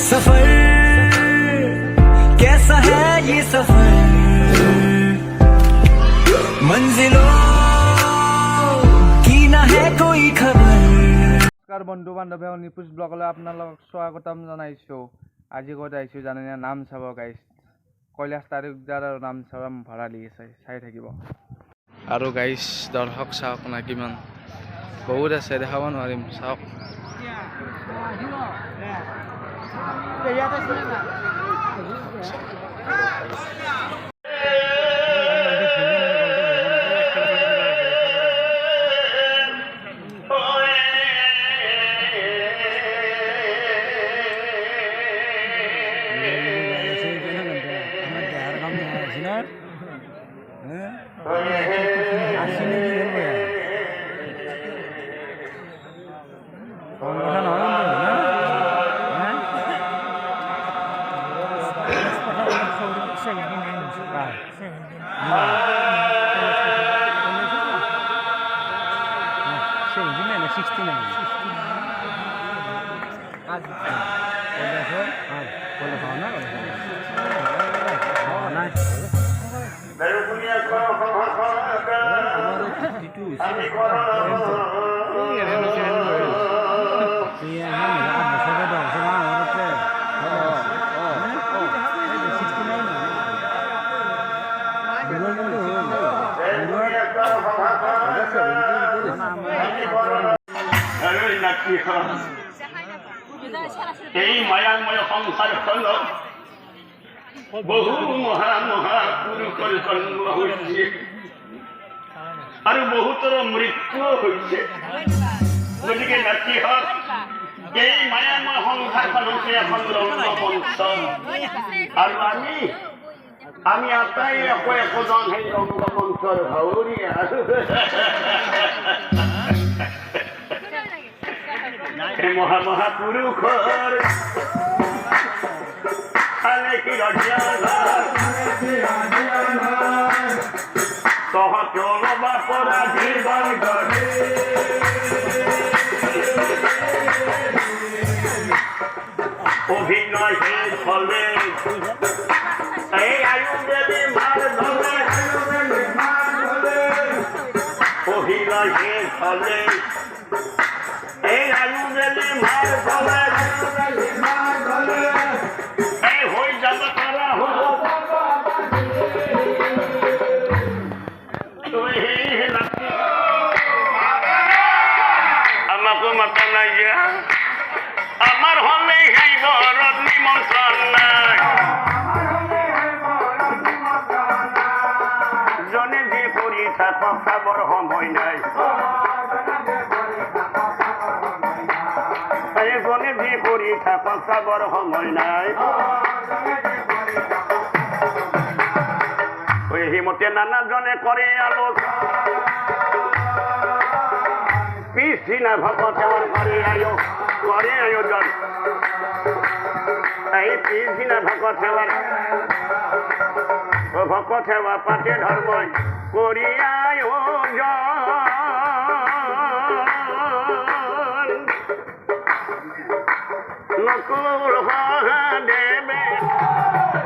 सफर कैसा है ये सफर मंजिलों की ना है कोई खबर। नमस्कार बंधु बान्धवी निपुष ब्लगলৈ আপোনালোকক স্বাগতম জনাইছো। আজি ক'ত আহিছো জানেনে? নাম চাব গাইছ। কৈলাশ তালুকদাৰ আৰু নাম চাব ভৰালি চাই থাকিব। আৰু গাইছ দৰ্শক চাওক না কিমান বহুত আছে, দেখাব নোৱাৰিম, চাওক। এই মায়াময় সংসার হল বহু মহা মহা পুরুষের জন্ম হয়েছে আর বহুতর মৃত্যু হয়েছে। গতিকে নাতি হক এই মায়াময় সংসারখন হৈছে এখন ৰংগমঞ্চ আৰু আমি আটাই একোজন সেই ৰংগমঞ্চৰ ভাৱৰীয়া। মহা মহাপুৰুষৰ আলেখি তহঁত অলবা পৰা জীৱন গঢ়ে অভিনয় শেষ হলে এই আয়ুৰ্বেদী মাৰ ধৰে অভিনয় শেষ হলে এই আয়ুৰ্বেদী মাৰ ধৰে এই হৈ যাব তাৰা হ'ব আমাকো মাতা নাই যে আমাৰ হলে সেই ঘৰত নিমন্ত্ৰণ নাই। জনে যে কৰি থাকক চাবৰ সময় নাই, জনে যে কৰি থাকক চাবৰ সময় নাই। সেইমতে নানাজনে কৰে আলোচনা, পিছদিনা ভকত সেৱন কৰি কৰে আয়োজন। এই পিছদিনা ভকত সেৱা পাতে ধৰ্মই কৰি আয়োজন। নকুল সহদেৱে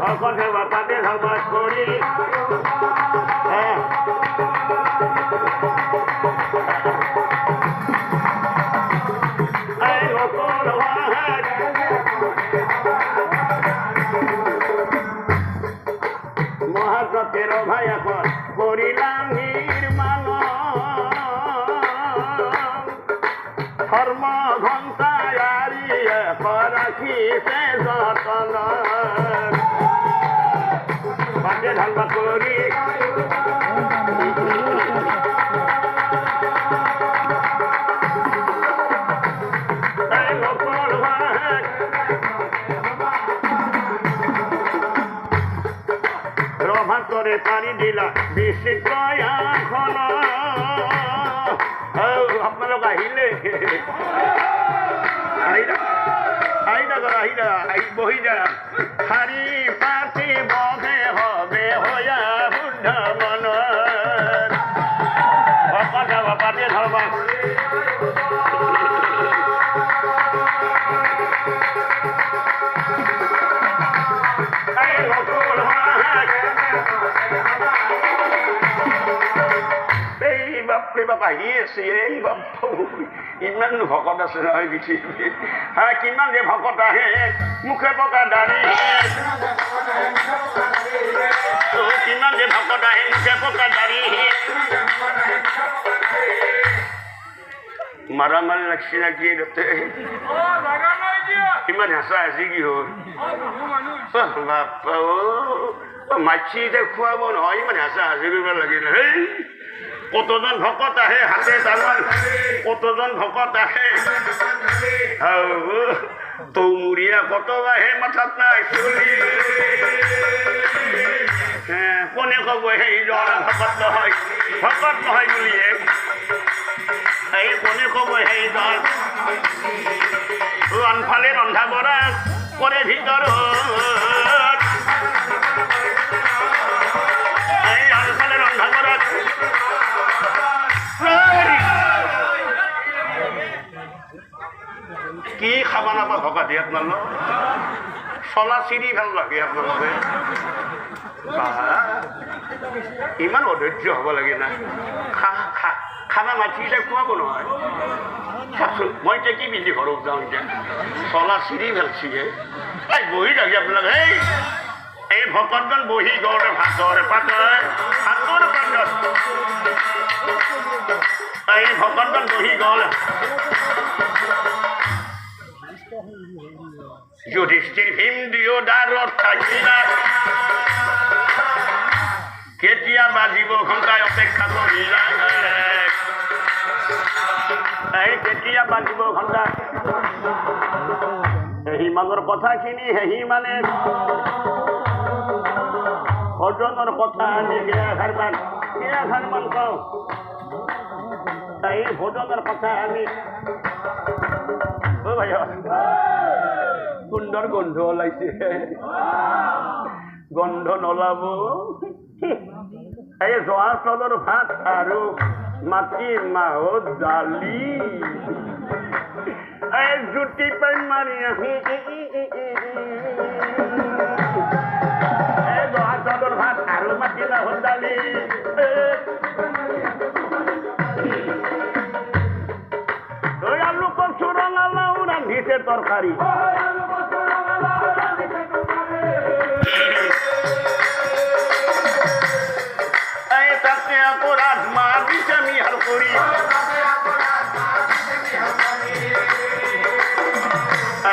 ভকত সেৱা পাতে ধৰ্মই কৰি মহাজতেৰ ভাই এখন কৰিলাম নিৰ্মাণ ধৰ্ম ঘন্টায়াৰি ৰাখিছে যতন পাতে ধান কৰি ৰভান্তৰে পানি দিলা বিচিত্ৰ এখন। আপোনালোক আহিলে বহি যা শাৰী পাতি বহে হবে হয়া বুদ্ধ মনত ভকত পাতি ধৰ্ম আহি আছে এই বাপ্পা ইমান ভকত আছে নহয় পৃথিৱীত হা কিমান যে ভকত আহে মুখে পকা দাড়ি কিমান যে ভকত আহে মুখে পকা দাড়ি মারামারি লাগছি না কি তাতে ইমান হেঁচা হেঁচি কি হ'ল বাপ্পা মাছি এতিয়া খুৱাব নহয় ইমান হেঁচা হেঁচি কৰিব লাগিল হেই কতজন ভকত আহে হাতে তালান কতজন ভকত আহে তৌমুৰীয়া কত আহে মাথাত নাই চলি কোনে কব সেইজন ভকত নহয় বুলিয়ে এই কোনে কব সেইজন আনফালে ৰন্ধা বঢ়া কৰে ভিতৰত এই আনফালে ৰন্ধা বঢ়া কি খাবা নাপা ভকা দিয়ে আপোনালোক চলা চিৰি ভাল লাগে আপোনালোকে ইমান অধৈৰ্য হ'ব লাগে না খানা মাতি এতিয়া খুৱাব নহয় চাওকচোন মই এতিয়া কি পিন্ধি ঘৰত যাওঁ এতিয়া চলা চিৰি ভালছিহে এই বহি থাকে আপোনালোকে এই ভকতজন বহি গড়ে ভাতৰ পাতৰ এই ভকতজন বহি গ'ল যুধিষ্ঠিৰ ভীম দুয়োদাৰত থাকিলা কেতিয়া বাজিব ঘণ্টাই অপেক্ষা কৰিলা এই কেতিয়া বাজিব ঘণ্টা সিমানৰ কথাখিনি সেহি মানে ভজনৰ কথা এঘাৰমান কওঁ এই ভজনৰ কথা আমি ভাই সুন্দৰ গন্ধ ওলাইছে গন্ধ নলাব এই জহা চাউলৰ ভাত আৰু মাটি মাহৰ দালি এই জুতি পাই মাৰি আহি এই জহা চাউলৰ ভাত আৰু মাটি মাহৰ দালি আলু কচু ৰঙালাও ৰান্ধিছে তৰকাৰী এই তাতে আকৌ ৰাজমাহ দিছে মিহাল কৰি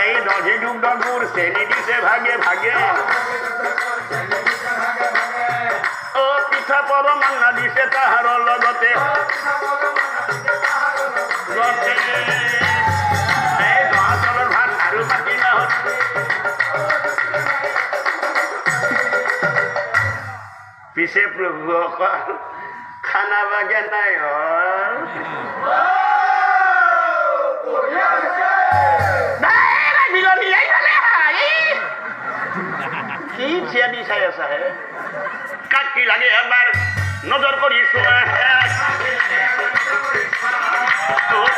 এই দহি দুগ্ধ গুড় চেনি দিছে ভাগে ভাগে পিঠা পৰমান্না দিছে তাহাৰ লগতে এই জহা চাউলৰ ভাত আৰু মাটি মাহত পিছে প্ৰভুসকল খানা বাগে নাই হ'ল কি থিয়াদি চাই আছা হে কাক কি লাগে এবাৰ নজৰ কৰিছো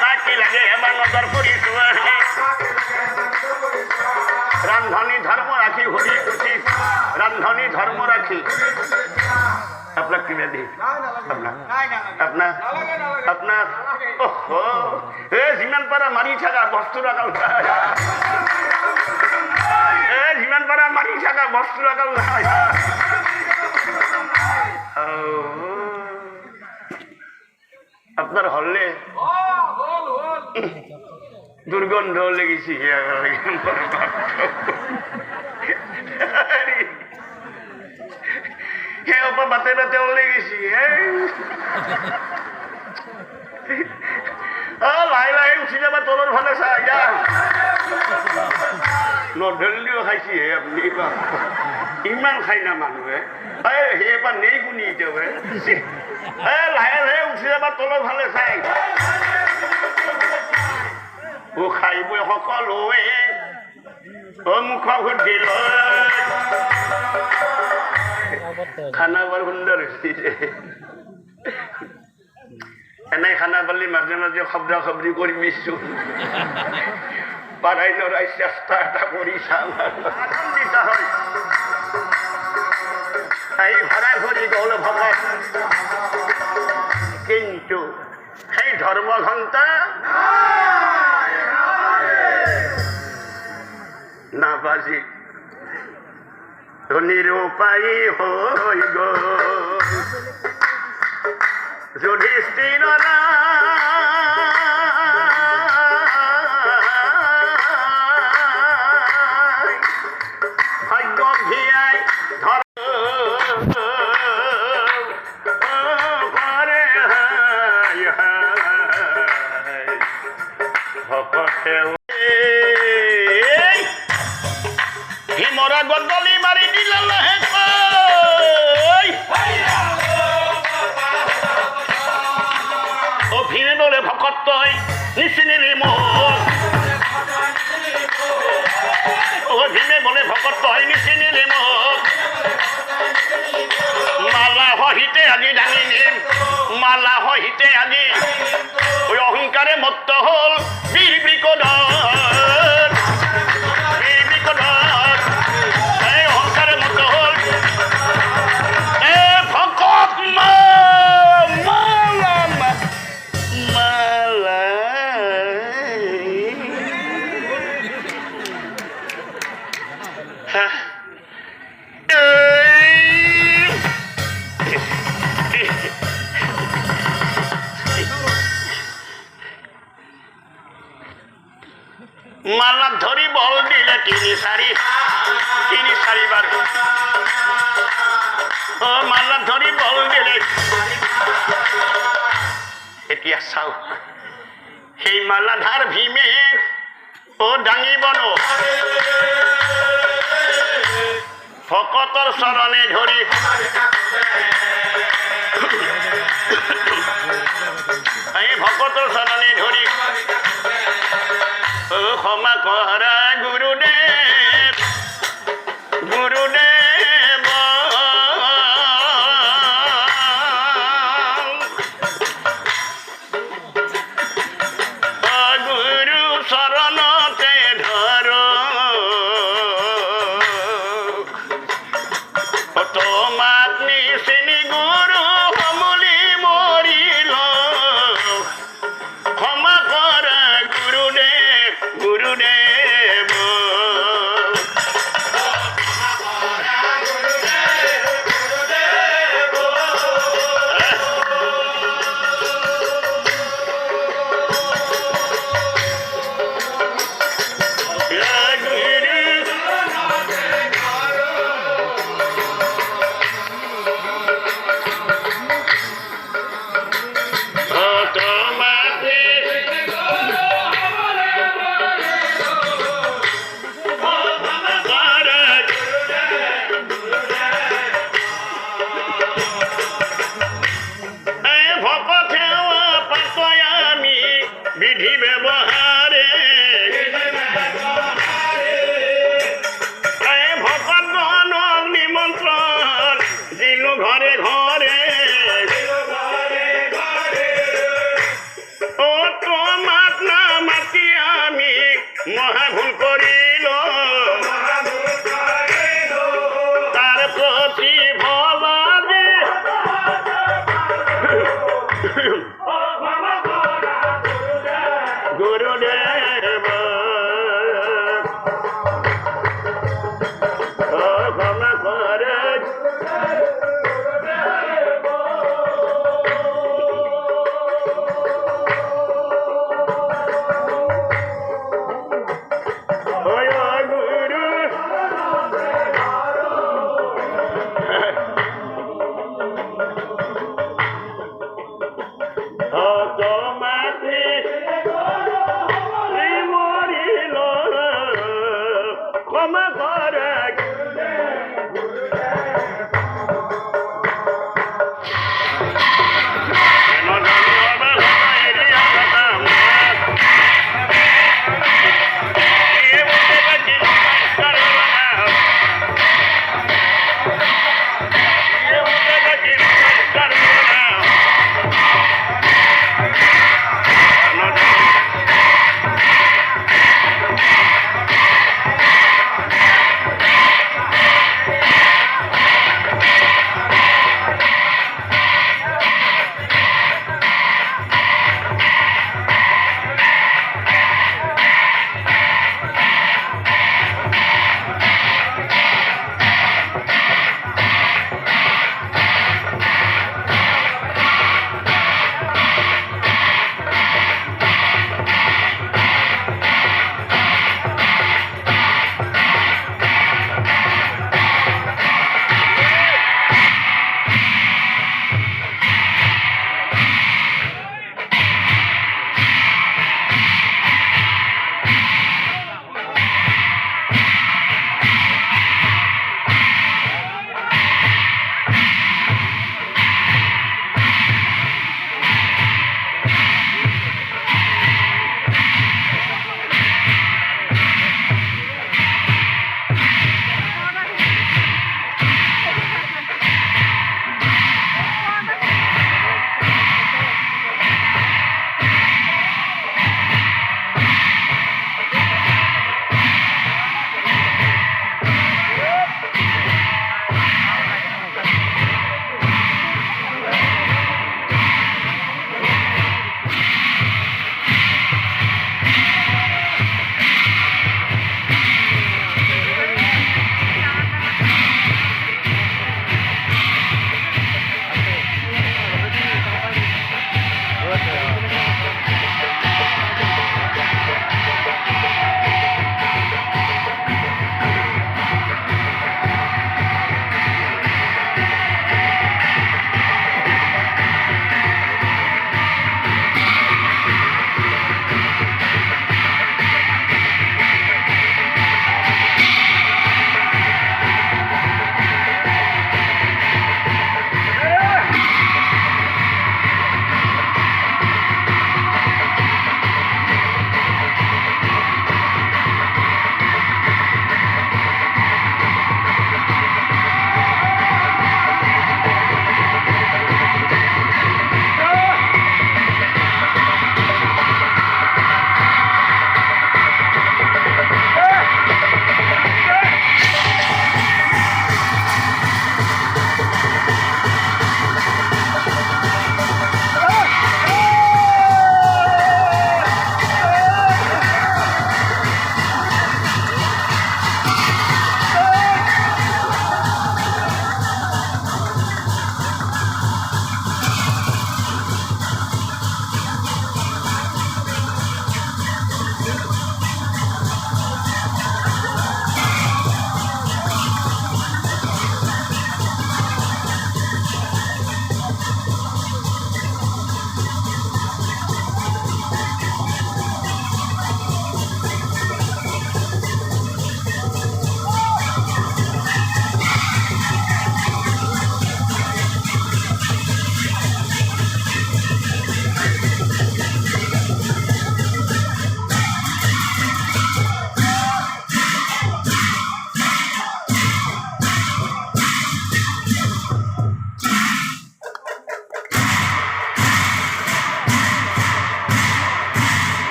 কাক কি লাগে এবাৰ নজৰ কৰিছো ৰান্ধনী ধৰ্ম ৰাখি সুধি উঠি ৰান্ধনী ধৰ্ম ৰাখি আপোনাক কিবা দি আপোনাক যিমান পাৰা মাৰি থাকা বস্তু ৰাখাল যিমান পাৰা মাৰি থাকা বস্তু ৰাখাল আপনাৰ হলে দুৰ্গন্ধ লেগেছি বাতে বাতেও লেগেছি লাহে লাহে উঠি যাবা তলৰ ফালে চাই যা নধৰিলেও খাইছি হে আপুনি ইমান খাই না মানুহে সেইবাৰ নেই কোনি এতিয়া লাহে লাহে উঠি যাবা তলৰ ফালে চাই খাইবই সকলোৱে মুখ সুধি খানা বৰ সুন্দৰ হৈছে এনে খানা পালি মাজে মাজে শব্দ খবৰি কৰিবিছো পাৰাই লৰাই চেষ্টা এটা কৰি চাম আনন্দিত হয় ভৰাই ভৰি গ'ল ভকত কিন্তু ধর্মঘণ্টা না বাজি নিরুপায়ী হই গো যুধিষ্ঠির ভাগ্য ভিয়াই ধর ভীমরা গদলি মারি দিল ও ভীমে বলে ভকত তই নিচিনিলি মোক ও ভীমে বলে ভকত তই নিচিনিলি মোক মালা সহিতে আজি দাঙি নিম মালা সহিতে আজি ওই অহংকারে মত্ত হল বীর বৃকধর বীর বৃকধর এই অহংকারে মত্ত হল এ ভকত মালা মালা হ্যাঁ মালা ধরি বল দিলে তিনি সারিবার ও মালা ধরি বল দিলে এতিয়া চাও সেই মালাধার ভীমে ও ডাঙিব ন ভকতৰ চৰণে ধৰি এই ভকতৰ চৰণে ধৰি ক্ষমা কৰা গুৰুদেৱ গুৰুদেৱ গুৰু চৰণতে ধৰ তোমাক নিচিনি গুৰু সমলি মৰিল ক্ষমা কৰা গুৰুদেৱ গুৰুদেৱ বিধি ব্যবহারে ভকত গণক নিমন্ত্রণ দিলু ঘরে ঘরে ও তোমাক না মাতি আমি মহাভুল করিল তার প্রতি ভলাদে গুরুদেব ক্ষমা করে গুরু তোমাকে মরিল ক্ষমা করে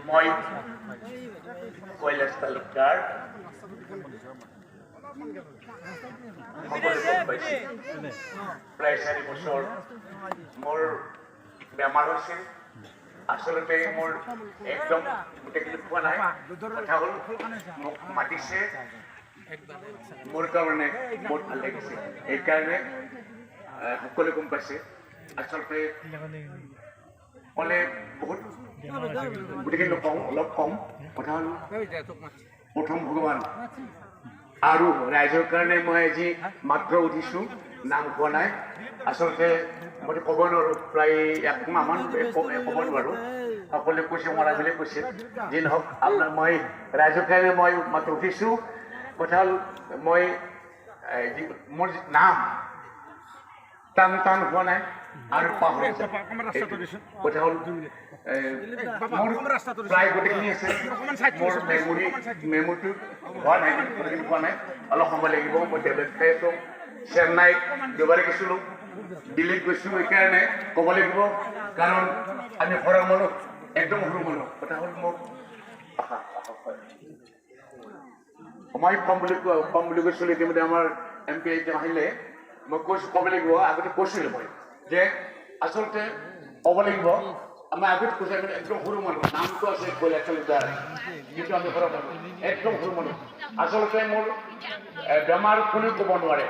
মই কৈলাশ তালুকদাৰ প্ৰায় 4 বছৰ মোৰ বেমাৰ হৈছিল আচলতে মোৰ একদম গোটেইখিনি পোৱা নাই কথা হ'ল মোক মাতিছে মোৰ কাৰণে বহুত ভাল লাগিছে এইকাৰণে সকলোৱে গম পাইছে আচলতে ক'লে বহুত গোটেইখিনি অলপ কম কথা হ'ল প্ৰথম ভগৱান আৰু ৰাইজৰ কাৰণে মই আজি মাত্ৰ উঠিছোঁ নাম কোৱা নাই আচলতে মই ক'ব নোৱাৰোঁ প্ৰায় 1 মাহমান ক'ব নোৱাৰোঁ সকলোৱে কৈছে মৰা বুলি কৈছে যি নহওক আপোনাৰ মই ৰাইজৰ কাৰণে মই মাত্ৰ উঠিছোঁ কথা হ'ল মই মোৰ নাম টান হোৱা নাই আৰু পাহৰি কথা হ'ল প্ৰায় গোটেইখিনি আছে মোৰ মেমৰিটো হোৱা নাই হোৱা নাই অলপ সময় লাগিব মই টেবলেট খাই আছোঁ চেন্নাইত দুবাৰে গৈছিলোঁ দিল্লীত গৈছোঁ এইকাৰণে ক'ব লাগিব কাৰণ আমি ঘৰৰ মানুহ একদম সৰু মানুহ কথা হ'ল মোক মই কম বুলি কৈছিলোঁ ইতিমধ্যে আমাৰ MP আহিলে মই কৈছোঁ ক'ব লাগিব আগতে কৈছিলোঁ মই যে আচলতে ক'ব লাগিব আমি আগত কৈছোঁ আমি একদম সৰু মানুহ নামটো আছে কৈলাশ তালুকদাৰ কিন্তু আমি ঘৰৰ মানুহ একদম সৰু মানুহ আচলতে মোৰ বেমাৰ কোনেও ক'ব নোৱাৰে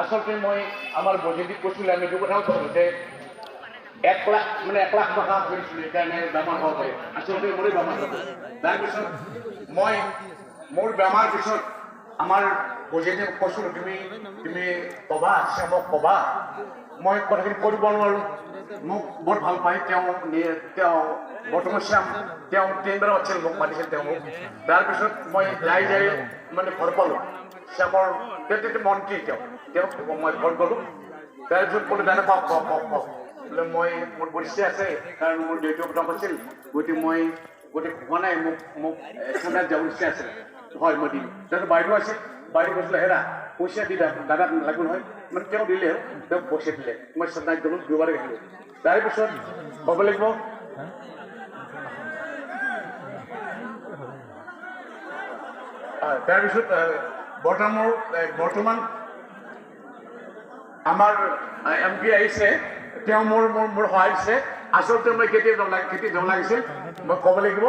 আচলতে মই আমাৰ বজেটিক কৈছিলোঁ আমি এইটো কথাও কৈছিলোঁ যে 1 লাখ মানে 1 লাখ টকা কৰিছিলোঁ সেইকাৰণে বেমাৰ হ'ব পাৰে আচলতে মোৰে বেমাৰ হ'ব তাৰপিছত মই মোৰ বেমাৰ পিছত আমাৰ বজেটিক কৈছিলোঁ তুমি ক'বা মোক ক'বা মই কথাখিনি কৰিব নোৱাৰোঁ মোক বহুত ভাল পায় তেওঁ বৰ্তমান শ্যাম তেওঁ 3 বাৰ আছিল মোক মাতিছিল তেওঁ মোক তাৰপিছত মই যাই মানে ঘৰ পালোঁ শ্যামৰ তেতিয়া মন্ত্ৰী তেওঁক মই ঘৰ গ'লোঁ তাৰপিছত ক'লোঁ দাদা পাওক বোলে মই মোৰ পৰিস্থিতি আছে কাৰণ মোৰ দেউতাৰ কথা কৈছিল গতিকে মই হোৱা নাই মোক চেন্নাইত যাব ইচ্ছা আছে হয় মই দিম তাৰপিছত বাইদেউ আছিল বাইদেউ কৈছিলে হেৰা পইচা দি দাদাক লাগিব নহয় মানে তেওঁ দিলে তেওঁক পইচা দিলে মই চেন্নাইত গ'লোঁ 2 বাৰ আহিলোঁ তাৰপিছত ক'ব লাগিব তাৰপিছত বৰ্তমান আমাৰ MP আহিছে তেওঁ মোৰ সহায় দিছে আচলতে মই কেতিয়া যাব লাগিছিল মই ক'ব লাগিব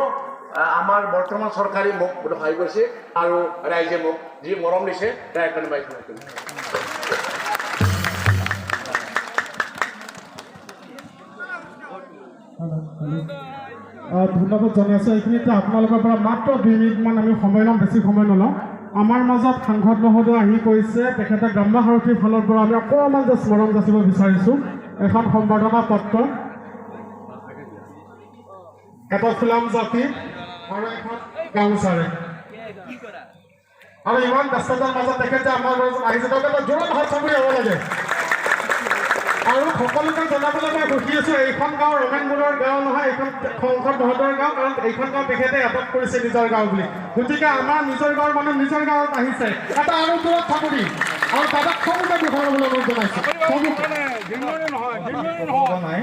আমাৰ বৰ্তমান চৰকাৰে মোক সহায় কৰিছে আৰু ৰাইজে মোক যি মৰম দিছে তাৰ কাৰণে মই ধন্যবাদ জনাই আছোঁ এইখিনিতে আপোনালোকৰ পৰা মাত্ৰ 2 মিনিটমান আমি সময় ল'ম বেছি সময় নলওঁ আমাৰ মাজত সাংসদ মহোদয় আহি কৈছে তেখেতে গ্ৰাম্য সাৰথীৰ ফালৰ পৰা আমি অকণমান যে স্মৰণ যাচিব বিচাৰিছোঁ এখন সম্বৰ্ধনা পত্ৰ এটা ফুলাম জাতি আৰু এখন গামোচাৰে আৰু ইমান ব্যস্ততাৰ মাজত তেখেতে আমাৰ মাজত আহিছে তেওঁলোকে জোৰত হাত চাপৰি হ'ব লাগে আৰু সকলোকে জনাবলৈ মই সুখী আছোঁ এইখন গাঁও ৰমেন বৰুৱাৰ গাঁও নহয় এইখন সংসদ মহোদয়ৰ গাঁও কাৰণ এইখন গাঁও তেখেতে এডপ্ট কৰিছে নিজৰ গাঁও বুলি গতিকে আমাৰ নিজৰ গাঁৱৰ মানুহ নিজৰ গাঁৱত আহিছে এটা আৰু দূৰত চাকৰি আৰু দাদাক সৰুকে দেখুৱাবলৈ অনুৰোধ জনাইছোঁ নাই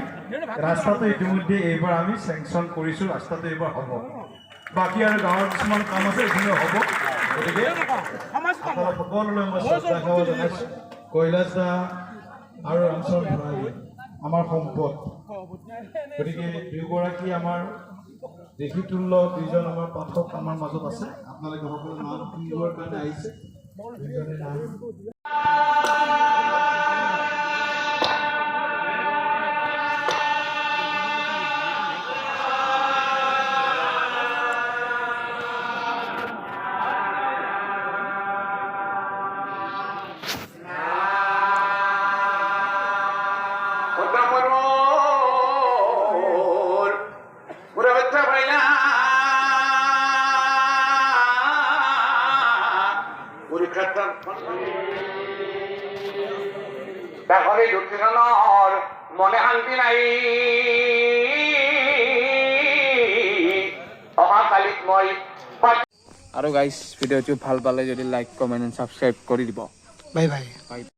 ৰাস্তাটো ইতিমধ্যে এইবাৰ আমি চেংচন কৰিছোঁ ৰাস্তাটো এইবাৰ হ'ব বাকী আৰু গাঁৱৰ কিছুমান কাম আছে এইখিনি হ'ব গতিকে সকলোলৈ মই শ্ৰদ্ধা সেৱা জনাইছোঁ কৈলাশ দা আৰু ৰামচৰণ ভৰালী আমাৰ সম্পদ গতিকে দুয়োগৰাকী আমাৰ দেশীতুল্য দুইজন আমাৰ পাঠক আমাৰ মাজত আছে আপোনালোকে সকলো নাম শুনিবৰ কাৰণে আহিছে দুইজনে নাম তাহলে দুঃখজনৰ মনে শান্তি নাই অহাকালিত মই আৰু গাইজ ভিডিঅ'টো ভাল পালে যদি লাইক কমেণ্ট এণ্ড ছাবস্ক্ৰাইব কৰি দিব বাই বাই বাই